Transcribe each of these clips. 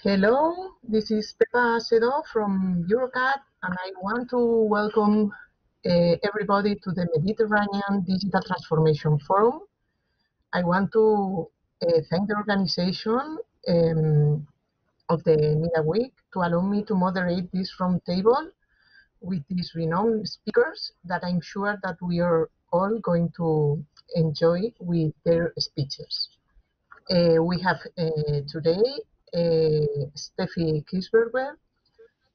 Hello, this is Pepa Sedo from Eurocat, and I want to welcome everybody to the Mediterranean Digital Transformation Forum. I want to thank the organization of the Media Week to allow me to moderate this roundtable with these renowned speakers that I'm sure that we are all going to enjoy with their speeches. We have today Steffi Kisberger,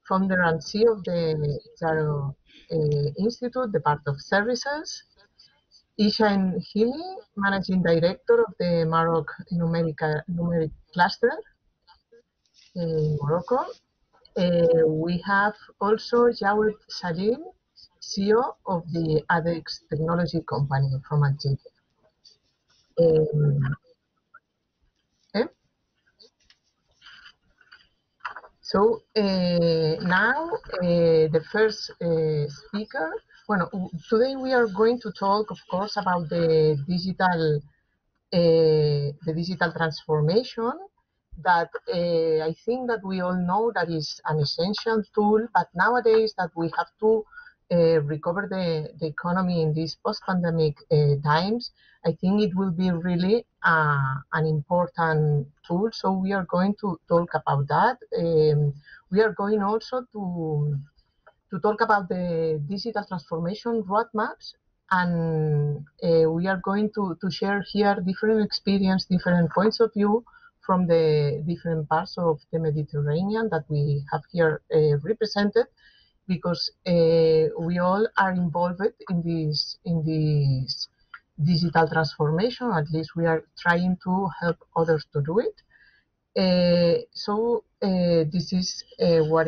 founder and CEO of the Zaro Institute, the part of services. Ishan Himi, managing director of the Maroc numeric cluster in Morocco. We have also Jawed Salim, CEO of the ADEX technology company from Algeria. Um, eh? So now the first speaker. Well, today we are going to talk, of course, about the digital transformation that I think that we all know that is an essential tool, but nowadays that we have to recover the economy in these post-pandemic times, I think it will be really an important tool. So we are going to talk about that. We are going also to talk about the digital transformation roadmaps, and we are going to share here different experience, different points of view from the different parts of the Mediterranean that we have here represented, because we all are involved in this digital transformation. At least we are trying to help others to do it. This is what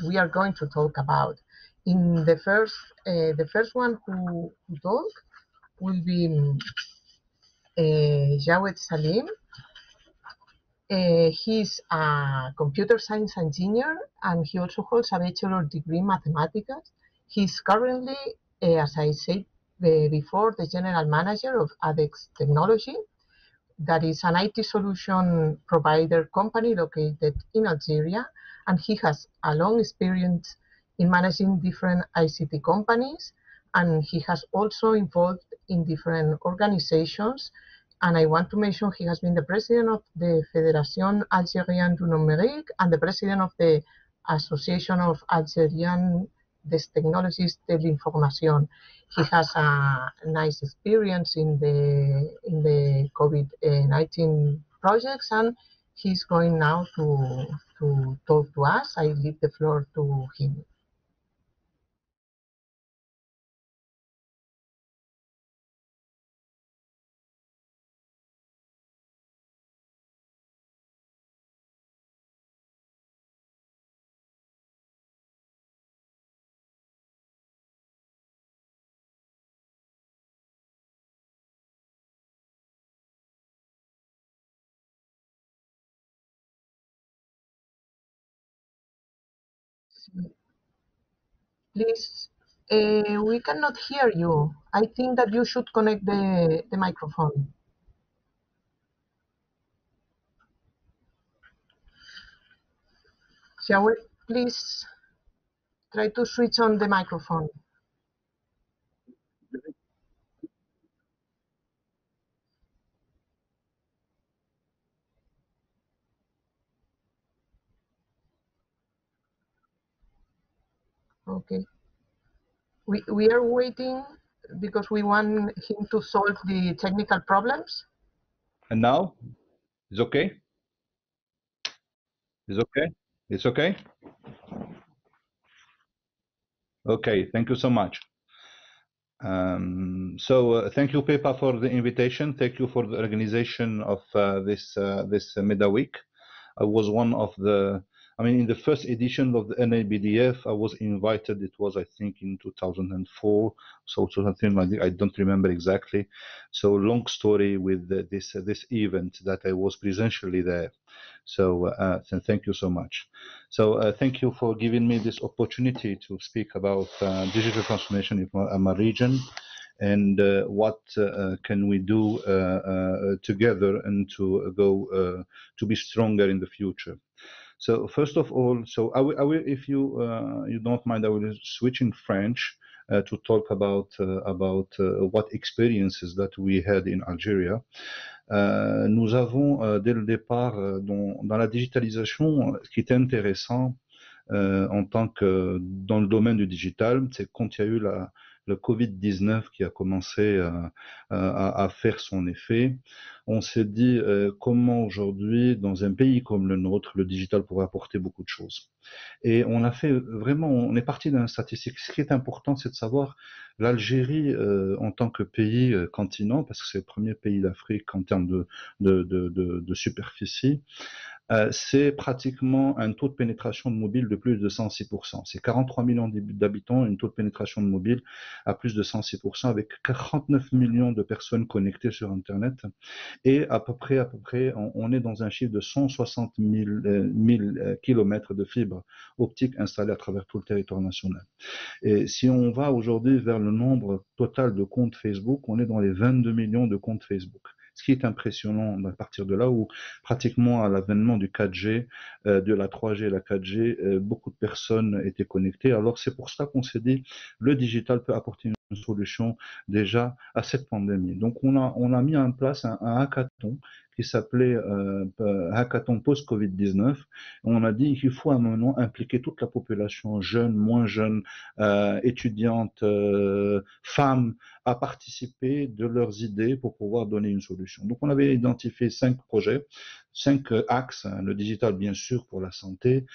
we are going to talk about. In the first one who talk will be Jawed Salim. He's a computer science engineer, and he also holds a bachelor degree in mathematics. He's currently, as I said before, the general manager of ADEX Technology. That is an IT solution provider company located in Algeria, and he has a long experience in managing different ICT companies, and he has also involved in different organizations. And I want to mention he has been the president of the Fédération Algérienne du Numérique and the president of the Association of Algerian des Technologies de l'Information. He has a nice experience in the COVID-19 projects, and he's going now to talk to us. I leave the floor to him. Please, we cannot hear you. I think that you should connect the microphone. Shall we please try to switch on the microphone? Okay. We are waiting because we want him to solve the technical problems. And now? It's okay? It's okay? It's okay? Okay, thank you so much. Thank you, Pepa, for the invitation. Thank you for the organization of this Media Week. I was one of the, in the first edition of the NABDF, I was invited. It was, I think, in 2004, so something like that. I don't remember exactly. So long story with this event that I was presentially there. So thank you so much. So thank you for giving me this opportunity to speak about digital transformation in my region. and what can we do together and to go to be stronger in the future. So first of all, so I will if you you don't mind, I will switch in French to talk about what experiences that we had in Algeria. Nous avons dès le départ dans la digitalisation, ce qui est intéressant en tant que dans le domaine du digital, c'est quand il y a eu le Covid-19 qui a commencé à faire son effet, on s'est dit comment aujourd'hui, dans un pays comme le nôtre, le digital pourrait apporter beaucoup de choses. Et on a fait vraiment, on est parti d'un statistique. Ce qui est important, c'est de savoir l'Algérie en tant que pays continent, parce que c'est le premier pays d'Afrique en termes de superficie. C'est pratiquement un taux de pénétration de mobile de plus de 106%. C'est 43 millions d'habitants, une taux de pénétration de mobile à plus de 106%, avec 49 millions de personnes connectées sur Internet. Et à peu près, on est dans un chiffre de 160 000 kilomètres de fibres optiques installées à travers tout le territoire national. Et si on va aujourd'hui vers le nombre total de comptes Facebook, on est dans les 22 millions de comptes Facebook. Ce qui est impressionnant à partir de là où pratiquement à l'avènement du 4G, de la 3G et la 4G, beaucoup de personnes étaient connectées. Alors c'est pour ça qu'on s'est dit le digital peut apporter une solution déjà à cette pandémie. Donc on a mis en place un hackathon qui s'appelait hackathon post-Covid-19. On a dit qu'il faut à un moment impliquer toute la population, jeunes, moins jeunes, étudiantes, femmes, à participer de leurs idées pour pouvoir donner une solution. Donc on avait identifié 5 projets, 5 axes, hein, le digital bien sûr pour la santé,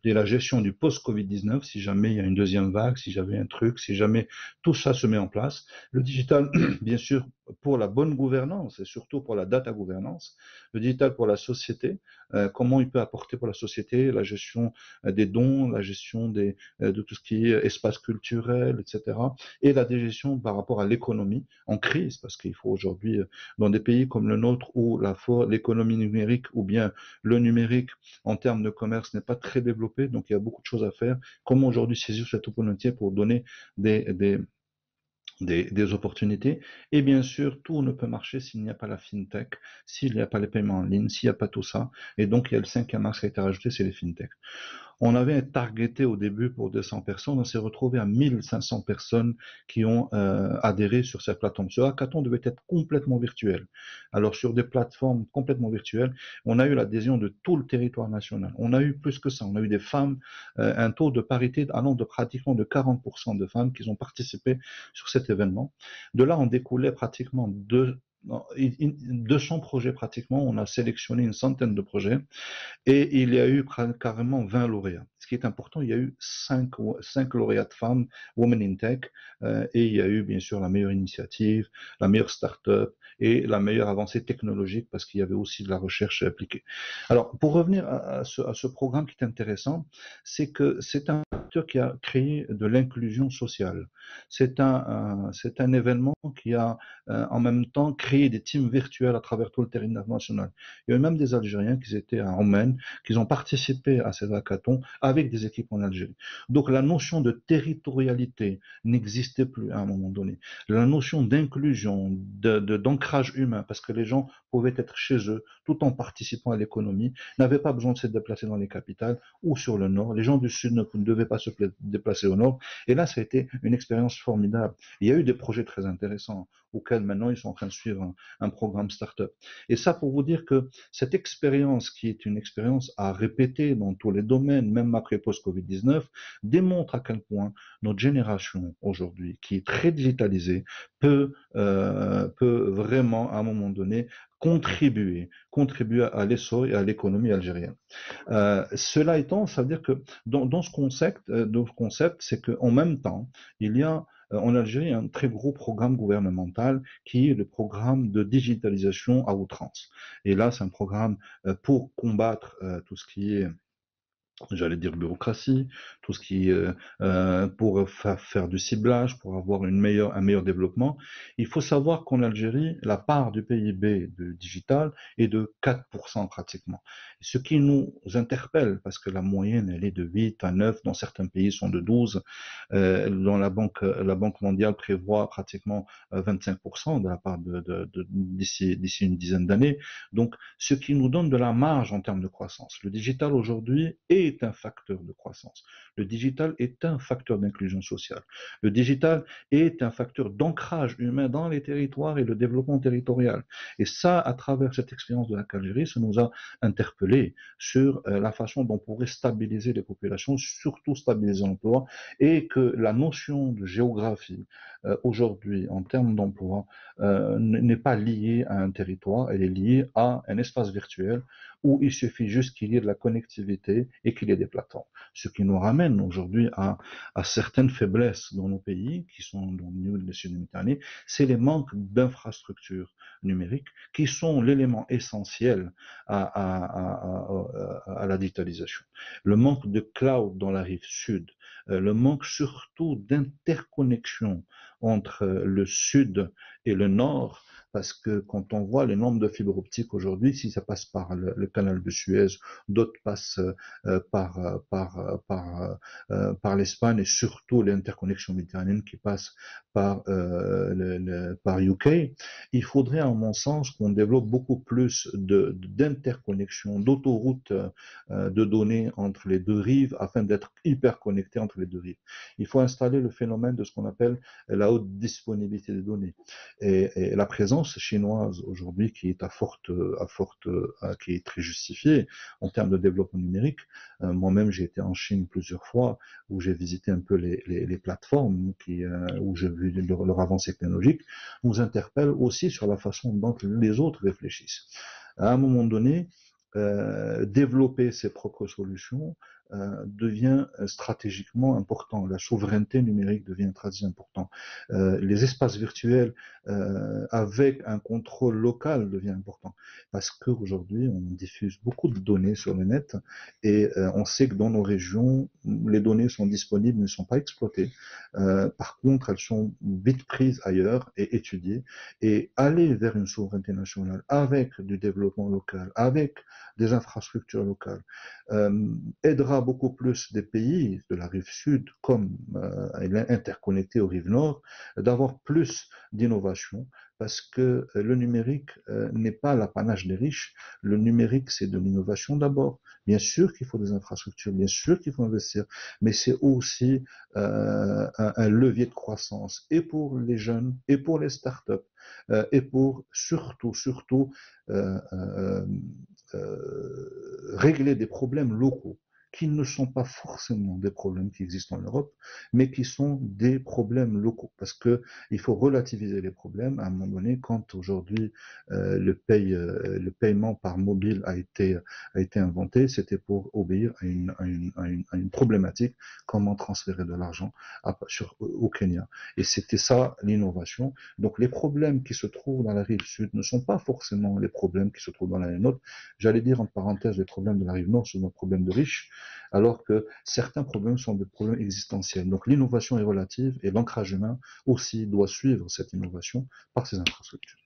et la gestion du post-Covid-19, si jamais il y a une deuxième vague, si jamais un truc, si jamais tout ça se met en place. Le digital, bien sûr, pour la bonne gouvernance et surtout pour la data gouvernance. Le digital pour la société, comment il peut apporter pour la société la gestion des dons, la gestion de tout ce qui est espace culturel, etc. Et la gestion par rapport à l'économie en crise, parce qu'il faut aujourd'hui, dans des pays comme le nôtre, où l'économie numérique ou bien le numérique en termes de commerce n'est pas très développé, donc il y a beaucoup de choses à faire. Comment aujourd'hui saisir cette opportunité pour donner des opportunités. Et bien sûr, tout ne peut marcher s'il n'y a pas la fintech, s'il n'y a pas les paiements en ligne, s'il n'y a pas tout ça. Et donc, il y a le cinquième axe qui a été rajouté, c'est les fintech. On avait targeté au début pour 200 personnes, on s'est retrouvé à 1500 personnes qui ont adhéré sur cette plateforme. Ce hackathon devait être complètement virtuel. Alors sur des plateformes complètement virtuelles, on a eu l'adhésion de tout le territoire national. On a eu plus que ça, on a eu des femmes, un taux de parité allant de pratiquement de 40% de femmes qui ont participé sur cet événement. De là, on découlait pratiquement 200 projets pratiquement, on a sélectionné une centaine de projets et il y a eu carrément 20 lauréats. Ce qui est important, il y a eu 5 lauréats de femmes, Women in Tech, et il y a eu bien sûr la meilleure initiative, la meilleure start-up et la meilleure avancée technologique parce qu'il y avait aussi de la recherche appliquée. Alors, pour revenir à ce programme qui est intéressant, c'est que c'est un acteur qui a créé de l'inclusion sociale. C'est un événement qui a en même temps créé des teams virtuels à travers tout le territoire national. Il y a eu même des Algériens qui étaient à Oman, qui ont participé à ces hackathons avec des équipes en Algérie. Donc la notion de territorialité n'existait plus à un moment donné. La notion d'inclusion, d'ancrage humain, parce que les gens pouvaient être chez eux tout en participant à l'économie, n'avaient pas besoin de se déplacer dans les capitales ou sur le nord. Les gens du sud ne devaient pas se déplacer au nord. Et là, ça a été une expérience formidable. Il y a eu des projets très intéressants auxquels maintenant ils sont en train de suivre un programme start-up. Et ça pour vous dire que cette expérience, qui est une expérience à répéter dans tous les domaines, même après post-Covid-19, démontre à quel point notre génération aujourd'hui, qui est très digitalisée, peut vraiment, à un moment donné, contribuer à l'essor et à l'économie algérienne. Cela étant, ça veut dire que dans ce concept, c'est qu'en même temps, il y a en Algérie un très gros programme gouvernemental qui est le programme de digitalisation à outrance. Et là, c'est un programme pour combattre tout ce qui est j'allais dire bureaucratie, tout ce qui pour faire du ciblage, pour avoir un meilleur développement. Il faut savoir qu'en Algérie, la part du PIB de digital est de 4% pratiquement. Ce qui nous interpelle, parce que la moyenne, elle est de 8 à 9, dans certains pays sont de 12, dont la Banque mondiale prévoit pratiquement 25% de la part d'ici une dizaine d'années. Donc, ce qui nous donne de la marge en termes de croissance. Le digital aujourd'hui est un facteur de croissance. Le digital est un facteur d'inclusion sociale. Le digital est un facteur d'ancrage humain dans les territoires et de développement territorial. Et ça, à travers cette expérience de la Algérie, ça nous a interpellés sur la façon dont on pourrait stabiliser les populations, surtout stabiliser l'emploi, et que la notion de géographie aujourd'hui en termes d'emploi n'est pas liée à un territoire, elle est liée à un espace virtuel où il suffit juste qu'il y ait de la connectivité et qu'il y ait des plateformes. Ce qui nous ramène aujourd'hui à certaines faiblesses dans nos pays, qui sont au niveau de la Méditerranée, c'est les manques d'infrastructures numériques qui sont l'élément essentiel à la digitalisation. Le manque de cloud dans la rive sud, le manque surtout d'interconnexion entre le sud et le nord, parce que quand on voit le nombre de fibres optiques aujourd'hui, si ça passe par le canal de Suez, d'autres passent par l'Espagne et surtout l'interconnexion méditerranéenne qui passe par UK, il faudrait, à mon sens, qu'on développe beaucoup plus d'interconnexion, d'autoroutes de données entre les deux rives afin d'être hyper connectés entre les deux rives. Il faut installer le phénomène de ce qu'on appelle la haute disponibilité des données. Et la présence chinoise aujourd'hui qui est qui est très justifiée en termes de développement numérique. Moi-même, j'ai été en Chine plusieurs fois où j'ai visité un peu les plateformes où j'ai vu leur avancée technologique, nous interpelle aussi sur la façon dont les autres réfléchissent. À un moment donné, développer ses propres solutions devient stratégiquement important. La souveraineté numérique devient très important. Les espaces virtuels avec un contrôle local devient important parce qu'aujourd'hui on diffuse beaucoup de données sur le net et on sait que dans nos régions les données sont disponibles mais ne sont pas exploitées. Par contre, elles sont vite prises ailleurs et étudiées et aller vers une souveraineté nationale avec du développement local, avec des infrastructures locales, aidera beaucoup plus des pays de la rive sud comme interconnectés aux rives nord d'avoir plus d'innovation parce que le numérique n'est pas l'apanage des riches. Le numérique, c'est de l'innovation d'abord. Bien sûr qu'il faut des infrastructures, bien sûr qu'il faut investir, mais c'est aussi un levier de croissance et pour les jeunes et pour les startups et pour surtout euh, euh, régler des problèmes locaux qui ne sont pas forcément des problèmes qui existent en Europe, mais qui sont des problèmes locaux. Parce que il faut relativiser les problèmes. À un moment donné, quand aujourd'hui le paiement par mobile a été inventé, c'était pour obéir à une problématique, comment transférer de l'argent au Kenya. Et c'était ça l'innovation. Donc les problèmes qui se trouvent dans la rive sud ne sont pas forcément les problèmes qui se trouvent dans la rive nord. J'allais dire entre parenthèses, les problèmes de la rive nord sont des problèmes de riches, alors que certains problèmes sont des problèmes existentiels. Donc l'innovation est relative et l'ancrage humain aussi doit suivre cette innovation par ses infrastructures.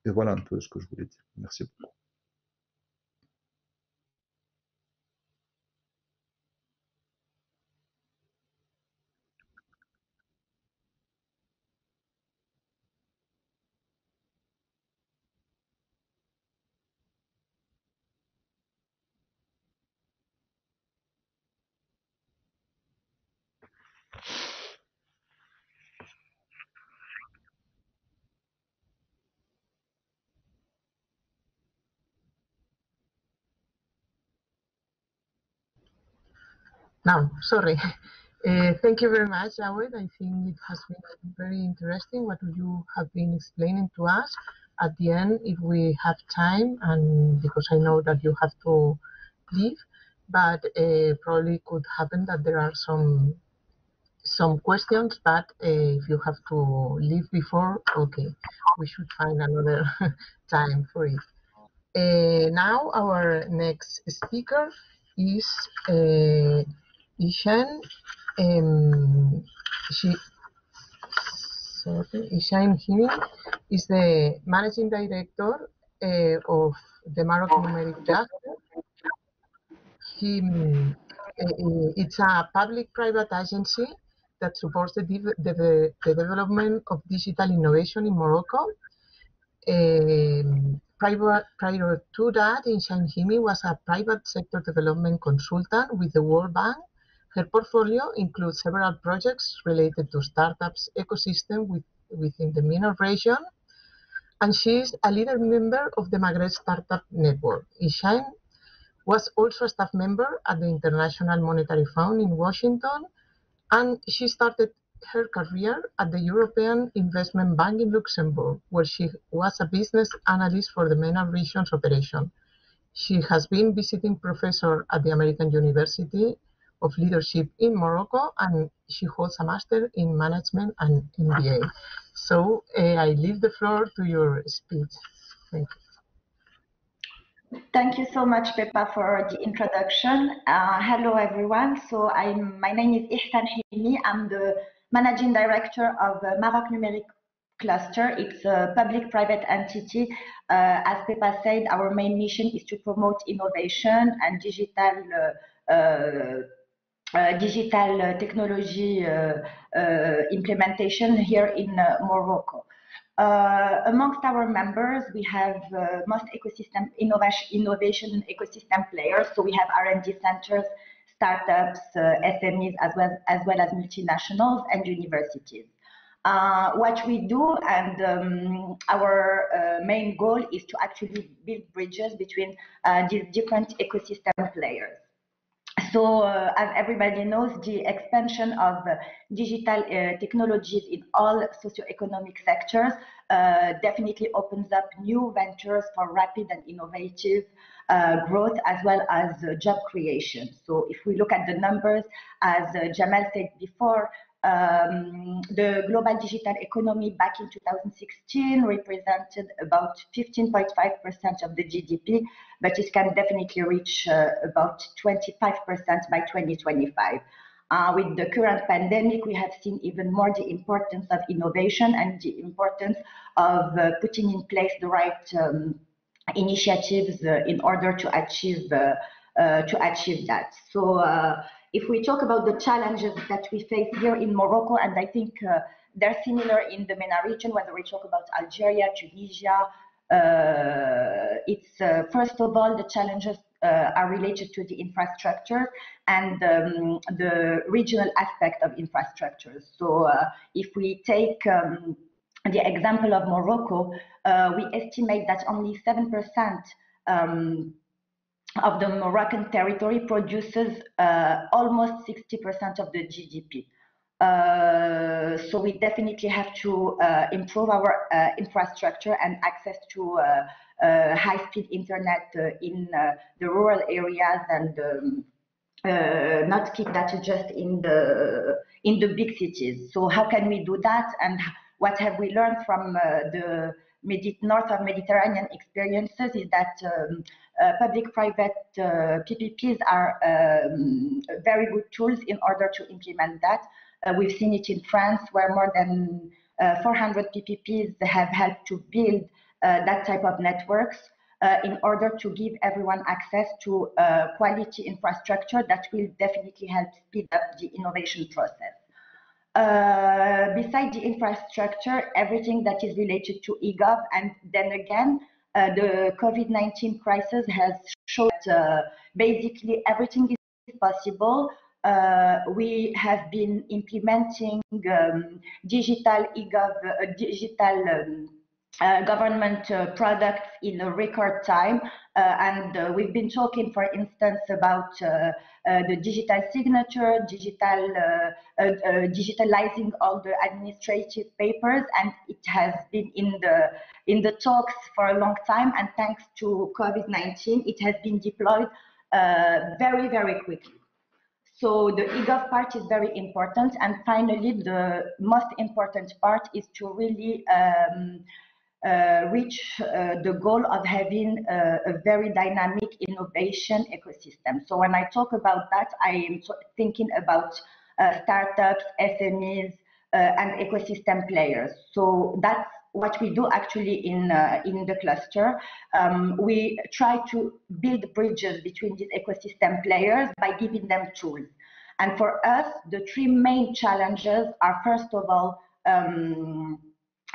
Et voilà un peu ce que je voulais dire. Merci beaucoup. Now, sorry. Thank you very much, Awed. I think it has been very interesting what you have been explaining to us. At the end, if we have time, and because I know that you have to leave, but probably could happen that there are some questions, but if you have to leave before, okay, we should find another time for it. Now our next speaker is Ishan. She Ishan Himi is the managing director of the Maroc Numeric Cluster. It's a public-private agency that supports the development of digital innovation in Morocco. Prior to that, Inshan Himi was a private sector development consultant with the World Bank. Her portfolio includes several projects related to startups ecosystem within the MENA region, and she is a leader member of the Maghreb Startup Network. Inshan was also a staff member at the International Monetary Fund in Washington, and she started her career at the European Investment Bank in Luxembourg, where she was a business analyst for the MENA region's operation. She has been visiting professor at the American University of Leadership in Morocco, and she holds a master in management and MBA. So I leave the floor to your speech. Thank you. Thank you so much, Pepa, for the introduction. Hello, everyone. So my name is Ihsan Himi. I'm the managing director of the Maroc Numeric Cluster. It's a public-private entity. As Pepa said, our main mission is to promote innovation and digital technology implementation here in Morocco. Amongst our members, we have most innovation ecosystem players. So we have R&D centers, startups, SMEs, as well as multinationals and universities. What we do, and our main goal, is to actually build bridges between these different ecosystem players. So, as everybody knows, the expansion of digital technologies in all socioeconomic sectors definitely opens up new ventures for rapid and innovative growth, as well as job creation. So if we look at the numbers, as Jamal said before, the global digital economy back in 2016 represented about 15.5% of the GDP, but it can definitely reach about 25% by 2025. With the current pandemic, we have seen even more the importance of innovation and the importance of putting in place the right initiatives in order to achieve that. So if we talk about the challenges that we face here in Morocco, and I think they're similar in the MENA region, whether we talk about Algeria, Tunisia, it's first of all, the challenges are related to the infrastructure and the regional aspect of infrastructure. So if we take the example of Morocco, we estimate that only 7% of the Moroccan territory produces almost 60% of the GDP. So we definitely have to improve our infrastructure and access to high-speed internet in the rural areas, and not keep that just in the big cities. So how can we do that, and what have we learned from the north of Mediterranean experiences is that public-private PPPs are very good tools in order to implement that. We've seen it in France, where more than 400 PPPs have helped to build that type of networks in order to give everyone access to quality infrastructure that will definitely help speed up the innovation process. Besides the infrastructure, everything that is related to eGov, and then again, the COVID-19 crisis has shown that basically everything is possible. We have been implementing digital eGov, digital government products in a record time, and we've been talking, for instance, about the digital signature, digitalizing all the administrative papers, and it has been in the talks for a long time, and thanks to COVID-19, it has been deployed very, very quickly. So the eGov part is very important, and finally, the most important part is to really reach the goal of having a very dynamic innovation ecosystem. So when I talk about that, I am thinking about startups, SMEs, and ecosystem players. So that's what we do actually in the cluster. We try to build bridges between these ecosystem players by giving them tools. And for us, the three main challenges are, first of all,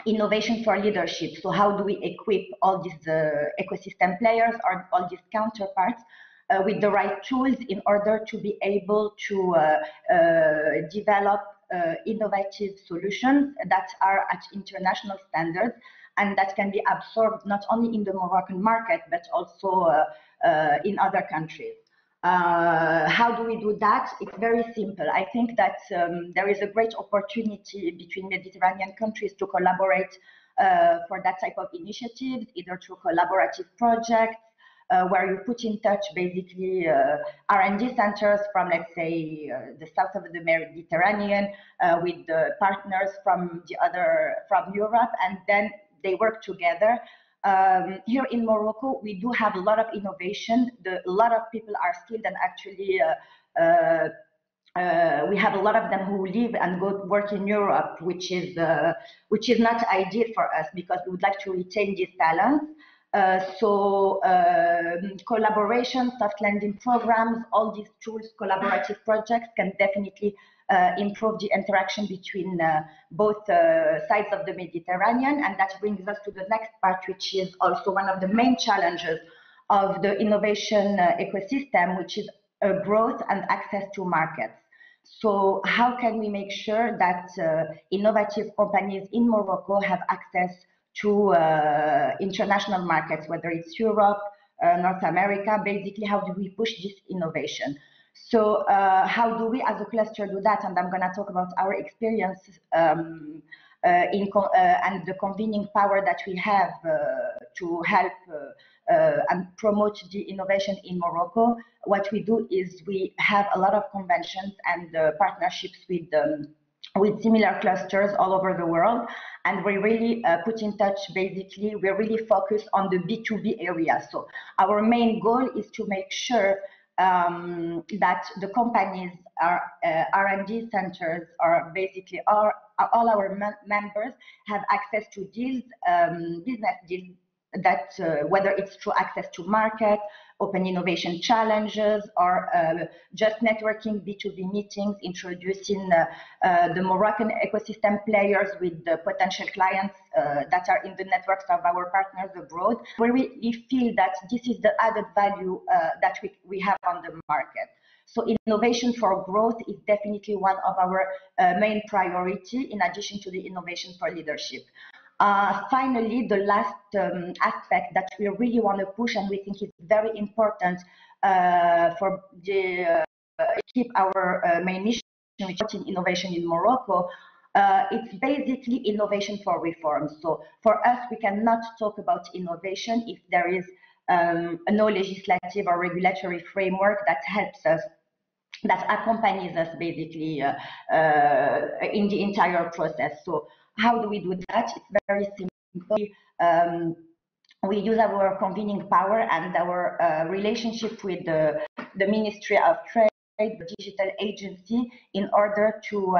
innovation for leadership. So how do we equip all these ecosystem players or all these counterparts with the right tools in order to be able to develop innovative solutions that are at international standards and that can be absorbed not only in the Moroccan market, but also in other countries. How do we do that? It's very simple. I think that there is a great opportunity between Mediterranean countries to collaborate for that type of initiatives, either through collaborative projects, where you put in touch basically R&D centers from, let's say, the south of the Mediterranean with the partners from Europe, and then they work together. Here in Morocco, we do have a lot of innovation. A lot of people are skilled, and actually we have a lot of them who live and go work in Europe, which is not ideal for us because we would like to retain these talents. Collaboration, soft landing programs, all these tools, collaborative projects can definitely improve the interaction between both sides of the Mediterranean. And that brings us to the next part, which is also one of the main challenges of the innovation ecosystem, which is growth and access to markets. So how can we make sure that innovative companies in Morocco have access to international markets, whether it's Europe, North America? Basically, how do we push this innovation? So how do we as a cluster do that? And I'm going to talk about our experience and the convening power that we have to help and promote the innovation in Morocco. What we do is we have a lot of conventions and partnerships with similar clusters all over the world. And we really put in touch, basically, we're really focused on the B2B area. So our main goal is to make sure that the companies, our R&D centers, are basically all our members have access to deals, business deals, that whether it's through access to market, open innovation challenges, or just networking B2B meetings, introducing the Moroccan ecosystem players with the potential clients that are in the networks of our partners abroad, where we feel that this is the added value that we have on the market. So innovation for growth is definitely one of our main priority, in addition to the innovation for leadership. Finally, the last aspect that we really want to push, and we think is very important for the keep our main mission, which is innovation in Morocco, it's basically innovation for reform. So for us, we cannot talk about innovation if there is no legislative or regulatory framework that helps us, that accompanies us basically in the entire process. So how do we do that? It's very simple. We use our convening power and our relationship with the Ministry of Trade, the digital agency, in order to,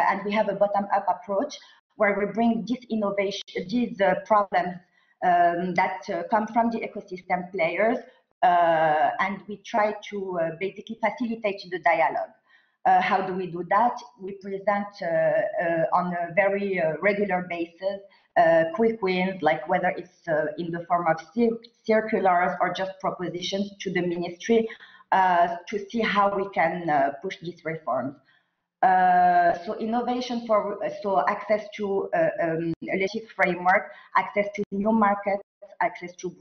and we have a bottom-up approach where we bring this innovation, these problems that come from the ecosystem players, and we try to basically facilitate the dialogue. How do we do that? We present on a very regular basis quick wins, like whether it's in the form of circulars or just propositions to the ministry to see how we can push these reforms. So innovation for access to a legislative framework, access to new markets, access to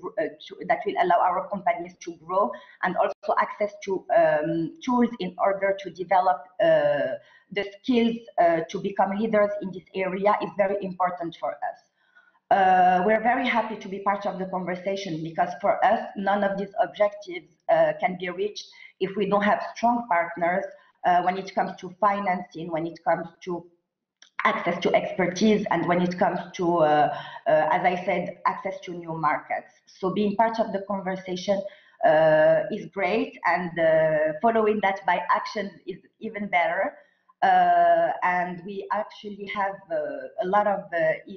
that will allow our companies to grow, and also access to tools in order to develop the skills to become leaders in this area is very important for us. We're very happy to be part of the conversation, because for us, none of these objectives can be reached if we don't have strong partners when it comes to financing, when it comes to access to expertise, and when it comes to, as I said, access to new markets. So being part of the conversation is great, and following that by action is even better. And we actually have a lot of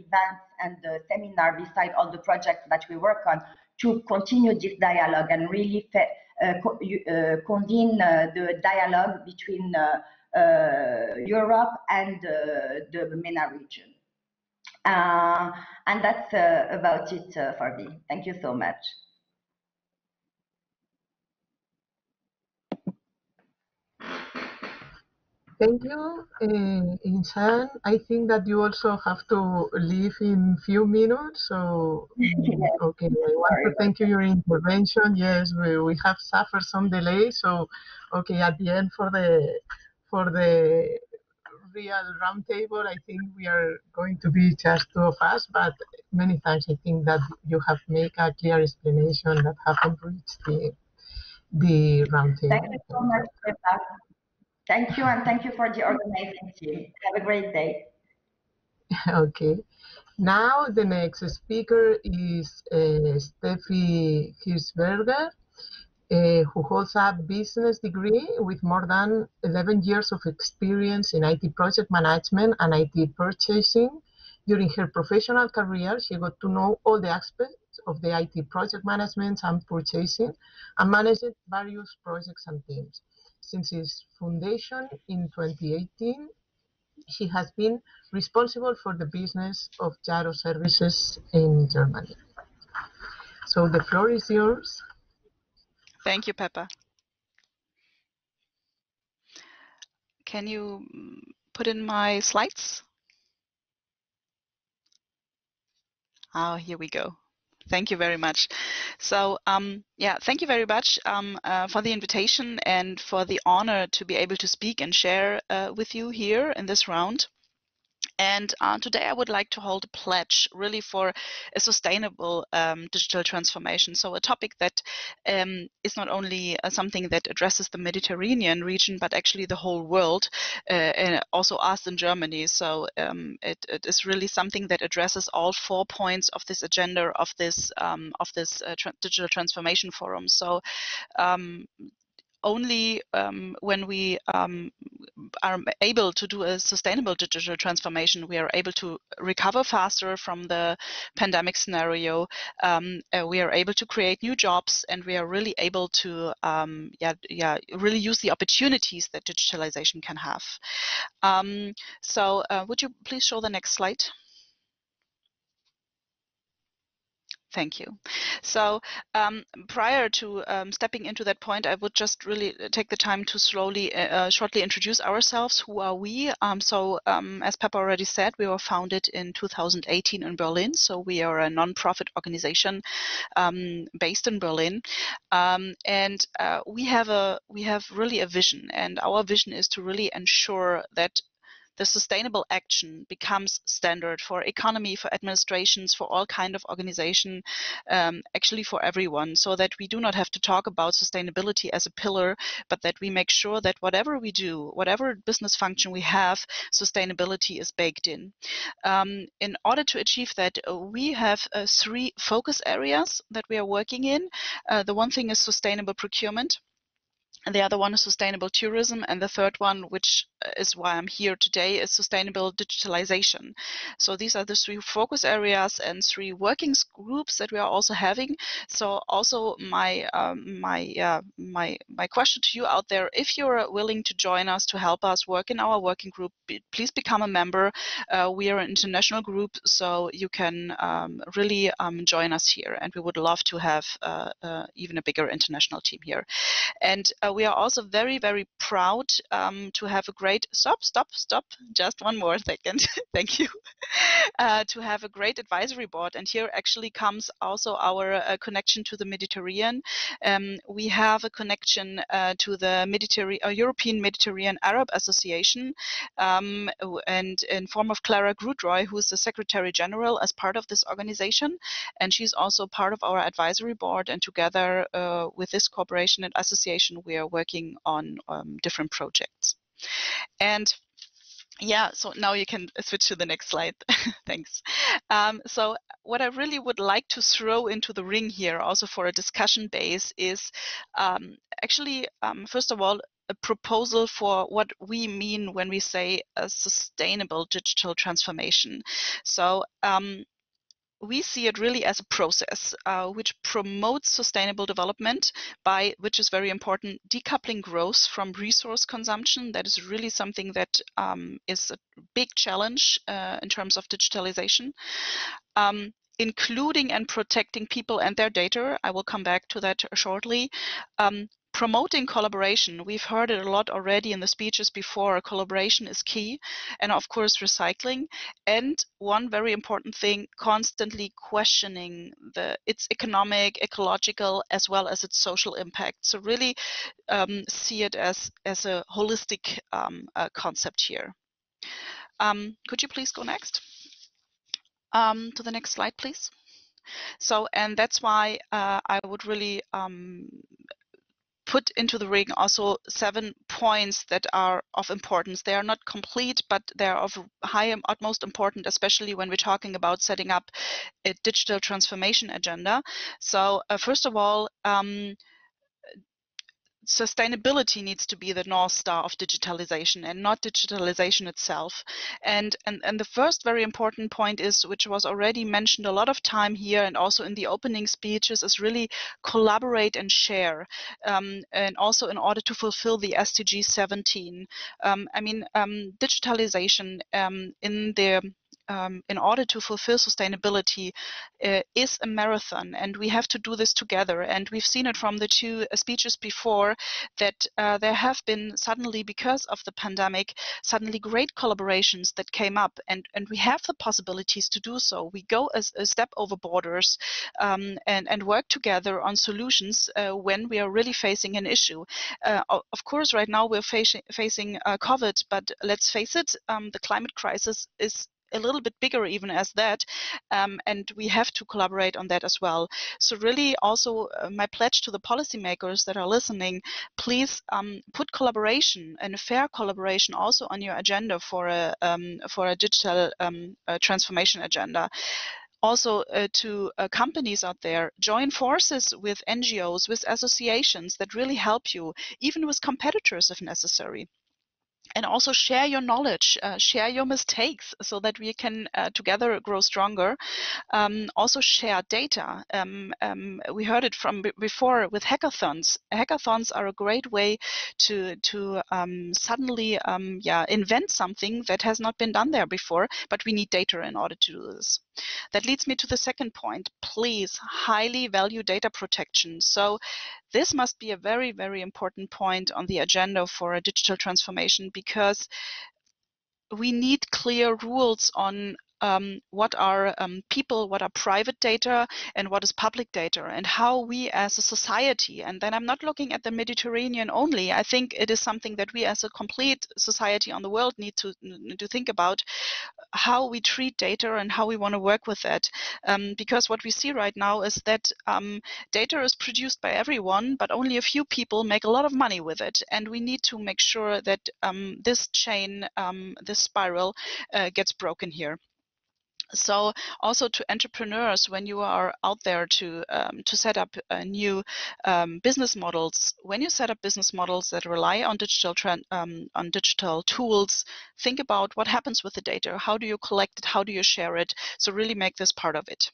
events and seminars beside all the projects that we work on to continue this dialogue and really convene the dialogue between Europe and the MENA region. And that's about it for me. Thank you so much. Thank you, Insan. I think that you also have to leave in few minutes. So, Yes, okay, I want to thank you your intervention. Yes, we have suffered some delay. So, okay, at the end for the real roundtable, I think we are going to be just two of us. But many times I think that you have made a clear explanation that haven't reached the roundtable. Thank you so much, Pepa. Thank you, and thank you for the organizing team. Have a great day. Okay. Now the next speaker is Steffi Hirschberger, who holds a business degree with more than 11 years of experience in IT project management and IT purchasing. During her professional career, she got to know all the aspects of the IT project management and purchasing and managed various projects and teams. Since its foundation in 2018, she has been responsible for the business of Gyro services in Germany. So the floor is yours. Thank you, Peppa. Can you put in my slides? Oh, here we go. Thank you very much. So, yeah, thank you very much for the invitation and for the honor to be able to speak and share with you here in this round. And today I would like to hold a pledge really for a sustainable digital transformation. So a topic that is not only something that addresses the Mediterranean region, but actually the whole world, and also us in Germany. So it is really something that addresses all 4 points of this agenda of this digital transformation forum. So only when we are able to do a sustainable digital transformation, we are able to recover faster from the pandemic scenario. We are able to create new jobs, and we are really able to really use the opportunities that digitalization can have. So would you please show the next slide? Thank you. So prior to stepping into that point, I would just really take the time to shortly introduce ourselves. Who are we? As Peppa already said, we were founded in 2018 in Berlin. So we are a non-profit organization based in Berlin, and we have really a vision, and our vision is to really ensure that the sustainable action becomes standard for economy, for administrations, for all kind of organization, actually for everyone, so that we do not have to talk about sustainability as a pillar, but that we make sure that whatever we do, whatever business function we have, sustainability is baked in. In order to achieve that, we have 3 focus areas that we are working in. The one thing is sustainable procurement. And the other one is sustainable tourism. And the third one, which is why I'm here today, is sustainable digitalization. So these are the 3 focus areas and 3 working groups that we are also having. So also my question to you out there, if you're willing to join us, to help us work in our working group, please become a member. We are an international group, so you can really join us here. And we would love to have even a bigger international team here. And we are also very, very proud to have a great stop. Just one more second. Thank you. To have a great advisory board. And here actually comes also our connection to the Mediterranean. We have a connection to the European Mediterranean Arab Association, and in form of Clara Grudroy, who is the Secretary General as part of this organization. And she's also part of our advisory board. And together with this corporation and association, we are working on different projects. And Yeah, so now you can switch to the next slide. Thanks. So what I really would like to throw into the ring here, also for a discussion base, is actually, first of all, a proposal for what we mean when we say a sustainable digital transformation. So we see it really as a process which promotes sustainable development by, which is very important, decoupling growth from resource consumption. That is really something that is a big challenge in terms of digitalization. Including and protecting people and their data. I will come back to that shortly. Promoting collaboration. We've heard it a lot already in the speeches before. Collaboration is key. And of course, recycling. And one very important thing, constantly questioning its economic, ecological, as well as its social impact. So really see it as a holistic concept here. Could you please go next? To the next slide, please. So, and that's why I would really put into the ring also 7 points that are of importance. They are not complete, but they are of high utmost importance, especially when we're talking about setting up a digital transformation agenda. So first of all, sustainability needs to be the North Star of digitalization and not digitalization itself. And the first very important point is, which was already mentioned a lot of time here and also in the opening speeches, is really collaborate and share. And also in order to fulfill the SDG 17. Digitalization in order to fulfill sustainability is a marathon, and we have to do this together. And we've seen it from the two speeches before that there have been suddenly, because of the pandemic, suddenly great collaborations that came up, and we have the possibilities to do so. We go a step over borders and work together on solutions when we are really facing an issue. Of course, right now we're facing COVID, but let's face it, the climate crisis is a little bit bigger even as that, and we have to collaborate on that as well. So really also my pledge to the policymakers that are listening, please put collaboration and a fair collaboration also on your agenda for a digital transformation agenda. Also to companies out there, join forces with NGOs, with associations that really help you, even with competitors if necessary. And also share your knowledge, share your mistakes so that we can together grow stronger. Also share data. We heard it from before with hackathons. Hackathons are a great way to suddenly invent something that has not been done there before, but we need data in order to do this. That leads me to the second point. Please highly value data protection. So this must be a very, very important point on the agenda for a digital transformation, because we need clear rules on what are what are private data and what is public data, and how we as a society, and then I'm not looking at the Mediterranean only, I think it is something that we as a complete society on the world need to think about, how we treat data and how we want to work with that. Because what we see right now is that data is produced by everyone, but only a few people make a lot of money with it. And we need to make sure that this chain, this spiral gets broken here. So also to entrepreneurs, when you are out there to set up new business models, when you set up business models that rely on digital tools, think about what happens with the data. How do you collect it? How do you share it? So really make this part of it.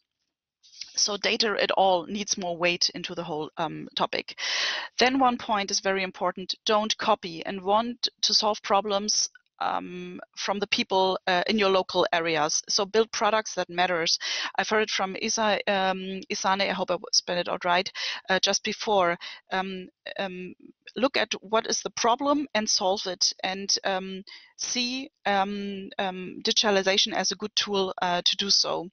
So data at all needs more weight into the whole topic. Then one point is very important: don't copy, and want to solve problems from the people in your local areas. So build products that matters. I've heard it from Isane, I hope I spelled it out right, just before. Look at what is the problem and solve it, and see digitalization as a good tool to do so.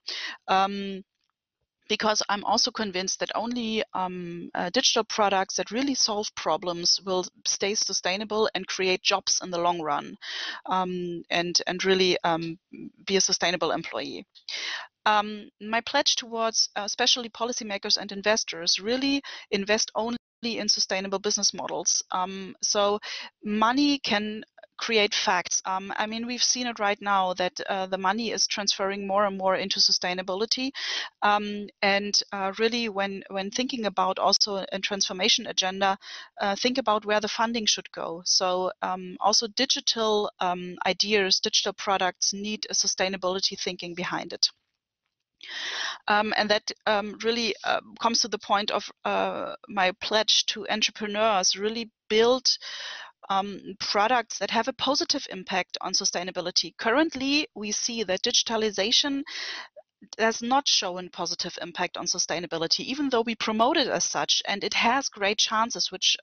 Because I'm also convinced that only digital products that really solve problems will stay sustainable and create jobs in the long run, and really be a sustainable employee. My pledge towards especially policymakers and investors: really invest only in sustainable business models. So money can create facts. I mean, we've seen it right now that the money is transferring more and more into sustainability, and really, when thinking about also a transformation agenda, think about where the funding should go. So also digital ideas, digital products need a sustainability thinking behind it. And that really comes to the point of my pledge to entrepreneurs: really build products that have a positive impact on sustainability. Currently, we see that digitalization does not show a positive impact on sustainability, even though we promote it as such, and it has great chances, which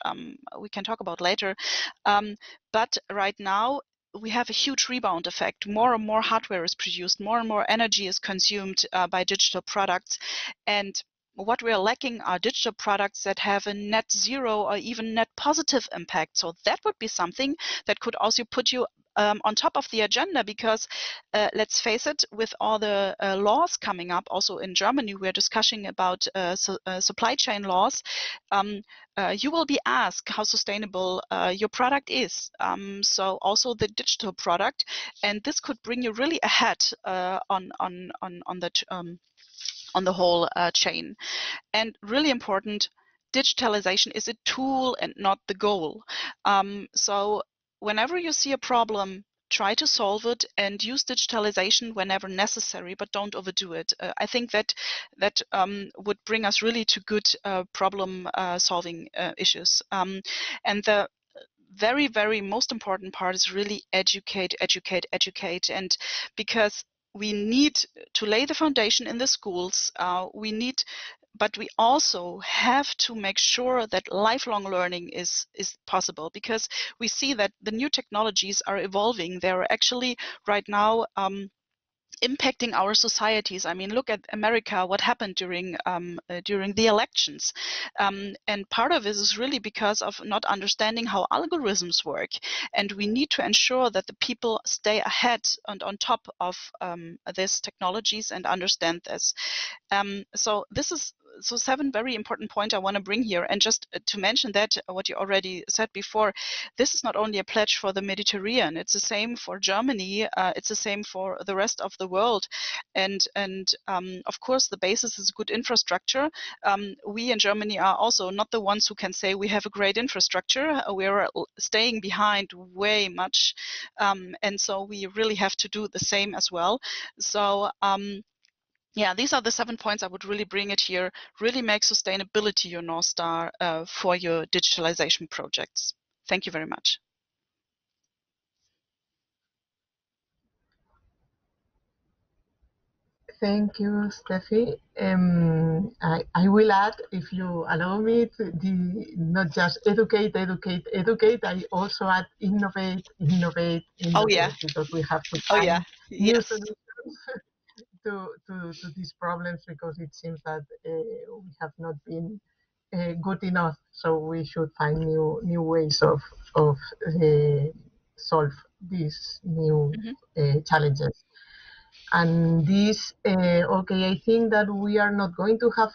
we can talk about later. But right now, we have a huge rebound effect. More and more hardware is produced, more and more energy is consumed by digital products, and what we are lacking are digital products that have a net zero or even net positive impact. So that would be something that could also put you on top of the agenda, because let's face it, with all the laws coming up, also in Germany, we're discussing about supply chain laws. You will be asked how sustainable your product is. So also the digital product, and this could bring you really ahead on the whole chain. And really important, digitalization is a tool and not the goal. So whenever you see a problem, try to solve it and use digitalization whenever necessary, but don't overdo it. I think that would bring us really to good problem solving issues. And the very, very most important part is really educate. And because we need to lay the foundation in the schools, but we also have to make sure that lifelong learning is possible, because we see that the new technologies are evolving. They're actually right now impacting our societies. I mean, look at America, what happened during the elections. And part of it is really because of not understanding how algorithms work. And we need to ensure that the people stay ahead and on top of these technologies and understand this. So this is 7 very important points I want to bring here. And just to mention that, what you already said before, this is not only a pledge for the Mediterranean, it's the same for Germany, it's the same for the rest of the world. And of course, the basis is good infrastructure. We in Germany are also not the ones who can say we have a great infrastructure. We are staying behind way much. And so we really have to do the same as well. So yeah, these are the 7 points I would really bring it here. Really make sustainability your North Star for your digitalization projects. Thank you very much. Thank you, Steffi. I will add, if you allow me, not just educate. I also add innovate, Oh yeah. because we have to Oh find yeah. new Yes. solutions to these problems, because it seems that we have not been good enough. So we should find new ways of solve these new challenges. And this, okay, I think that we are not going to have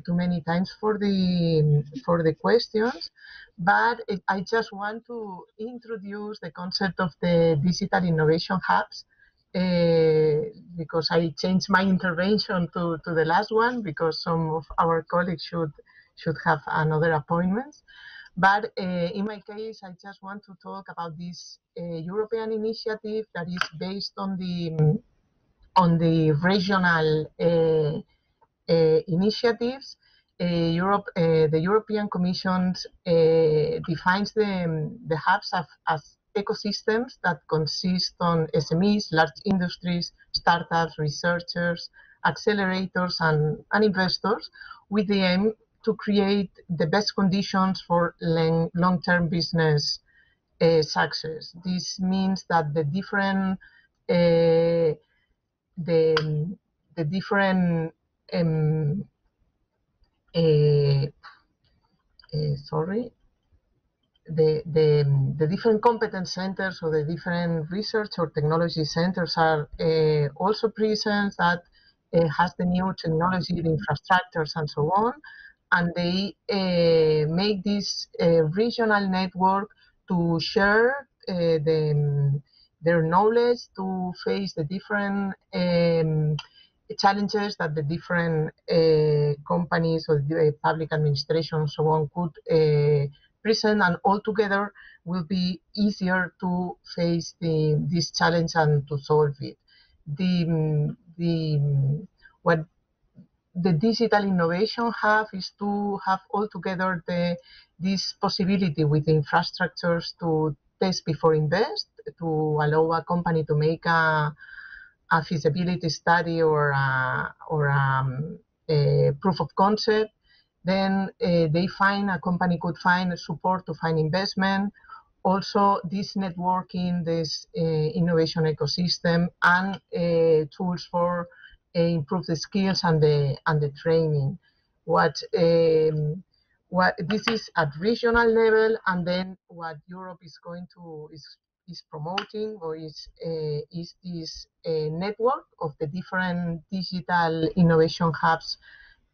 too many times for the questions, but I just want to introduce the concept of the digital innovation hubs, because I changed my intervention to the last one, because some of our colleagues should have another appointments. But in my case, I just want to talk about this European initiative that is based on the regional initiatives. The European Commission defines the hubs as ecosystems that consist on SMEs, large industries, startups, researchers, accelerators, and investors, with the aim to create the best conditions for long-term business success. This means that the different the different sorry, the different competence centers or the different research or technology centers are also present, that has the new technology, the infrastructures, and so on, and they make this regional network to share their knowledge to face the different challenges that the different companies or the public administration and so on could present, and altogether will be easier to face this challenge and to solve it. What the digital innovation hub is to have altogether this possibility with infrastructures to test before invest, to allow a company to make a feasibility study or a proof of concept. Then a company could find support to find investment. Also, this networking, this innovation ecosystem, and tools for improve the skills and the training. What this is at regional level, and then what Europe is going to is promoting or is this network of the different digital innovation hubs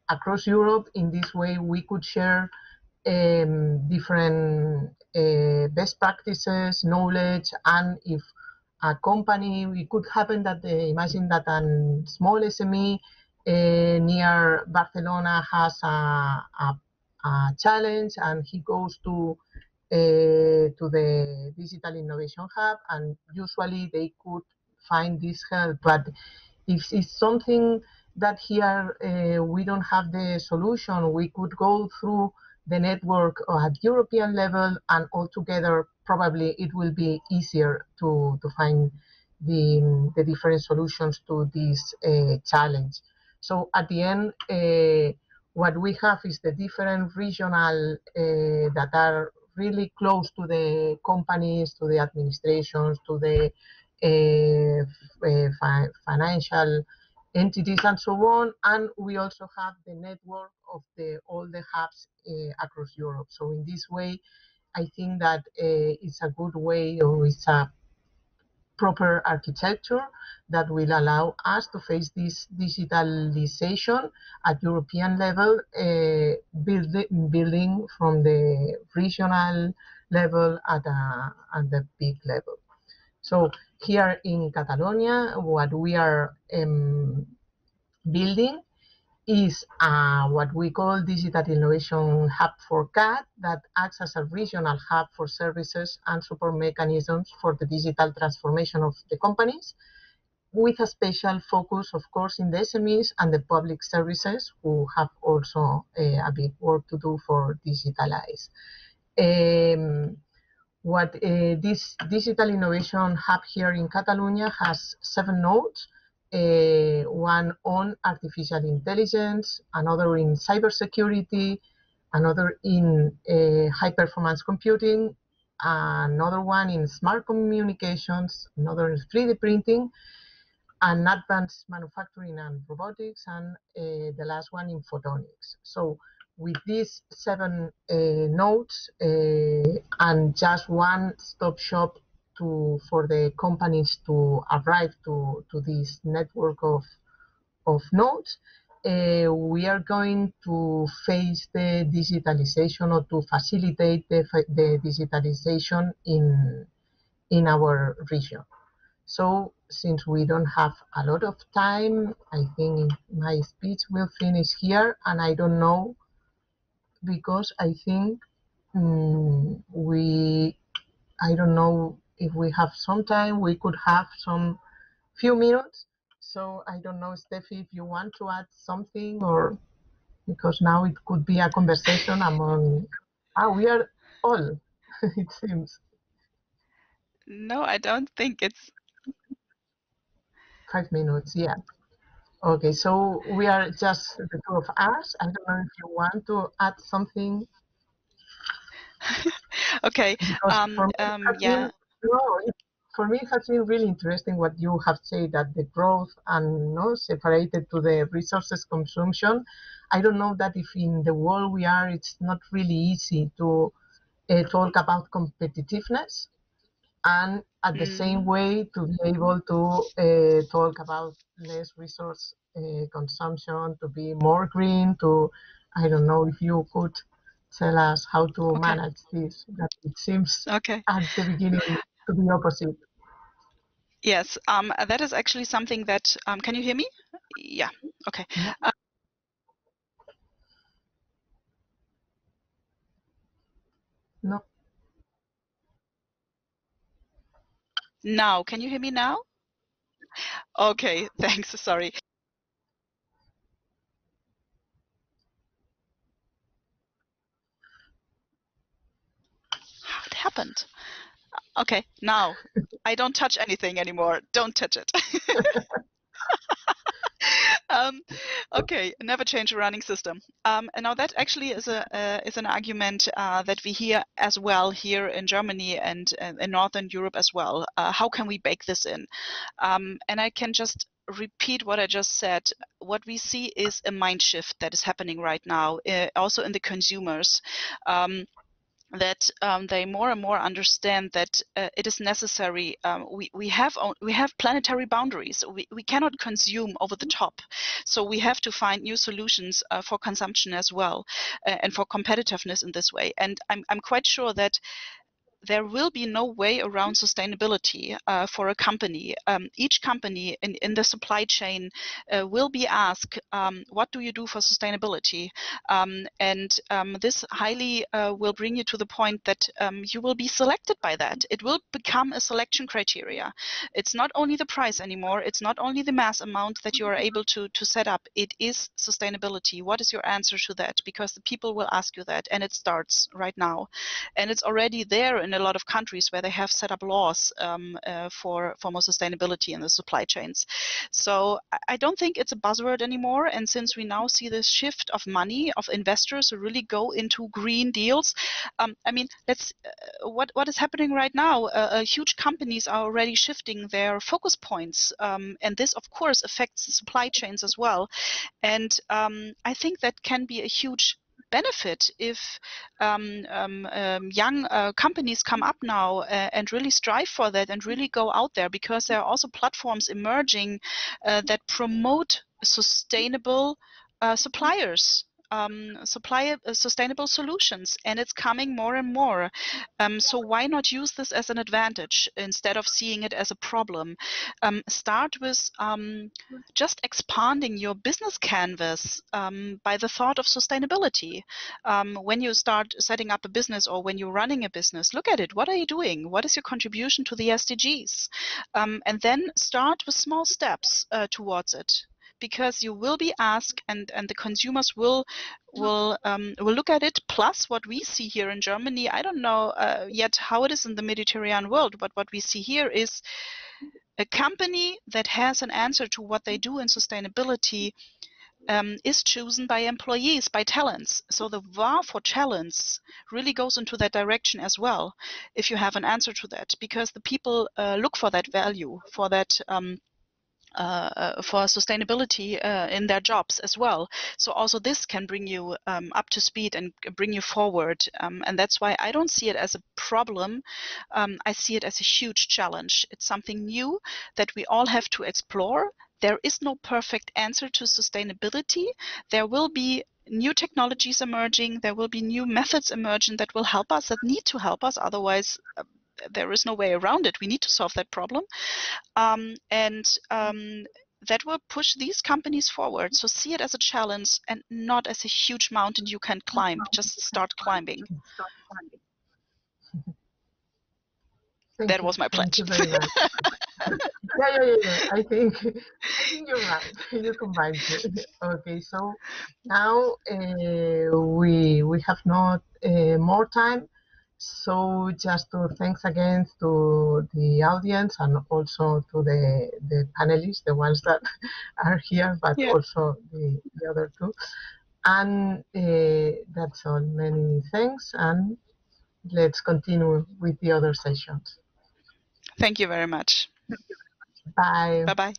across Europe. In this way, we could share different best practices, knowledge, and if a company, it could happen that imagine that a small SME near Barcelona has a challenge, and he goes to the Digital Innovation Hub, and usually they could find this help. But if it's something that here we don't have the solution, we could go through the network at European level, and altogether probably it will be easier to find the different solutions to this challenge. So at the end, what we have is the different regional that are really close to the companies, to the administrations, to the financial entities and so on. And we also have the network of all the hubs across Europe. So in this way, I think that it's a good way, or it's a proper architecture that will allow us to face this digitalization at European level, building from the regional level at the big level. So here in Catalonia, what we are building is what we call Digital Innovation Hub for CAT, that acts as a regional hub for services and support mechanisms for the digital transformation of the companies, with a special focus, of course, in the SMEs and the public services, who have also a big work to do for digitalize. What this Digital Innovation Hub here in Catalonia has 7 nodes, one on artificial intelligence, another in cybersecurity, another in high performance computing, another one in smart communications, another in 3D printing, and advanced manufacturing and robotics, and the last one in photonics. So with these 7 nodes and just one-stop shop for the companies to arrive to this network of nodes, we are going to face the digitalization, or to facilitate the digitalization in our region. So since we don't have a lot of time, I think my speech will finish here, and I don't know, because I think I don't know if we have some time. We could have some few minutes. So I don't know, Steffi, if you want to add something, or because now it could be a conversation among. We are all. It seems No, I don't think it's 5 minutes. Yeah. Okay, so we are just the two of us. I don't know if you want to add something, okay. because for me it has Yeah. been for me it has been really interesting what you have said, that the growth and separated to the resources consumption. I don't know that if in the world we are, it's not really easy to talk about competitiveness, and at the same way to be able to talk about less resource consumption, to be more green, I don't know if you could tell us how to Okay. manage this, that it seems Okay. at the beginning to the opposite. Yes, that is actually something that, can you hear me? Yeah, okay. Yeah. No. Now, can you hear me now? Okay, thanks, sorry. How it happened? Okay, now, I don't touch anything anymore. Don't touch it. Okay, never change a running system. And now that actually is an argument that we hear as well here in Germany and in Northern Europe as well. How can we bake this in? And I can just repeat what I just said. What we see is a mind shift that is happening right now, also in the consumers. That they more and more understand that it is necessary. We have planetary boundaries. We cannot consume over the top, so we have to find new solutions for consumption as well, and for competitiveness in this way. And I'm quite sure that there will be no way around sustainability for a company. Each company in the supply chain will be asked, what do you do for sustainability? And this highly will bring you to the point that you will be selected by that. It will become a selection criteria. It's not only the price anymore. It's not only the mass amount that you are able to set up. It is sustainability. What is your answer to that? Because the people will ask you that, and it starts right now. And it's already there in a lot of countries where they have set up laws for more sustainability in the supply chains. So I don't think it's a buzzword anymore. And since we now see this shift of money, of investors who really go into green deals, I mean, what is happening right now? Huge companies are already shifting their focus points, and this, of course, affects the supply chains as well. And I think that can be a huge benefit if young companies come up now and really strive for that and really go out there, because there are also platforms emerging that promote sustainable suppliers. Sustainable solutions, and it's coming more and more. So why not use this as an advantage instead of seeing it as a problem? Start with just expanding your business canvas by the thought of sustainability. When you start setting up a business or when you're running a business, look at it. What are you doing? What is your contribution to the SDGs? And then start with small steps towards it, because you will be asked, and the consumers will look at it. Plus, what we see here in Germany, I don't know yet how it is in the Mediterranean world, but what we see here is a company that has an answer to what they do in sustainability is chosen by employees, by talents. So the VAR for talents really goes into that direction as well, if you have an answer to that, because the people look for that value, for that for sustainability in their jobs as well. So also this can bring you up to speed and bring you forward. And that's why I don't see it as a problem. I see it as a huge challenge. It's something new that we all have to explore. There is no perfect answer to sustainability. There will be new technologies emerging. There will be new methods emerging that will help us, that need to help us. Otherwise, there is no way around it. We need to solve that problem. And that will push these companies forward. So see it as a challenge and not as a huge mountain you can climb. Just start climbing. Thank That you. was my Thank pledge. you very much. Yeah. I think you're right. You combined it. Okay, so now we have not more time. So just to thanks again to the audience and also to the panelists, the ones that are here, but Yeah. also the other two. And that's all. Many thanks, and let's continue with the other sessions. Thank you very much. Bye. Bye-bye.